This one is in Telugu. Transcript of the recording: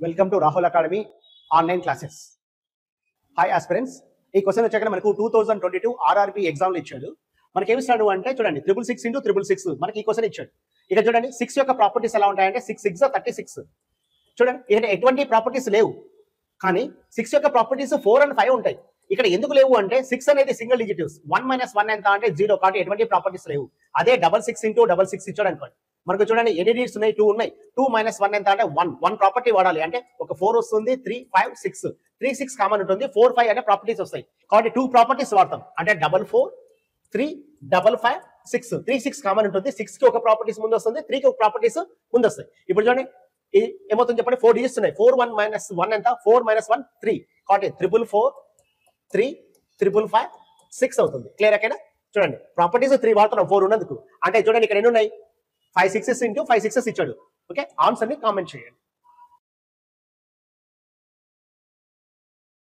Welcome to Rahul academy online classes. Hi aspirants, ఈ క్వశ్చన్ వచ్చాక మనకు 2022 ఆర్ఆర్బి ఎగ్జామ్లు ఇచ్చాడు. మనకి ఏమి ఇస్తాడు అంటే చూడండి 666 ఇంటూ 666 మనకి ఈ క్వశ్చన్ ఇచ్చాడు. ఇక చూడండి 6 యొక్క ప్రాపర్టీస్ ఎలా ఉంటాయంటే 6 6 36. చూడండి ఇక్కడ ఎటువంటి ప్రాపర్టీస్ లేవు, కానీ 6 యొక్క ప్రాపర్టీస్ 4 and 5 ఉంటాయి. ఇక్కడ ఎందుకు లేవు అంటే 6 అనేది సింగిల్ డిజిటివ్స్, 1 - 1 ఎంత అంటే 0, కాబట్టి ఎటువంటి ప్రాపర్టీస్ లేవు. అదే 66 ఇంటూ 66 ఇచ్చాడు అనుకోండి, మనకు చూడండి ఎన్ని డిజిట్స్ ఉన్నాయి, 2 ఉన్నాయి. 2 - 1 ఎంత అంటే 1 ప్రాపర్టీ వాడాలి, అంటే ఒక 4 వస్తుంది, 3 5 6 3 6 కామన్ ఉంటుంది, 4 5 అనే ప్రాపర్టీస్ వస్తాయి. కాబట్టి 2 ప్రాపర్టీస్ వాడతాం, అంటే 4 4 3 5 5 6 3 6 కామన్ ఉంటుంది. 6 కి ఒక ప్రాపర్టీస్ ముందు వస్తుంది, 3 కి ఒక ప్రాపర్టీస్ ముందు వస్తాయి. ఇప్పుడు చూడండి ఏమవుతుంది చెప్పండి, 4 డిజిట్స్ ఉన్నాయి. 4 1 - 1 ఎంత, 4 - 1 3, కాబట్టి 444 3 555 6 అవుతుంది. క్లియర్ అక్కడ చూడండి ప్రాపర్టీస్ 3 వాడుతున్నాం 4 ఉన్నందుకు. అంటే చూడండి ఇక్కడ ఎన్ని ఉన్నాయి, 5 6s ఇంటూ 5 6s ఇచ్చాడు. ఓకే, ఆన్సర్ ని కామెంట్ చేయండి.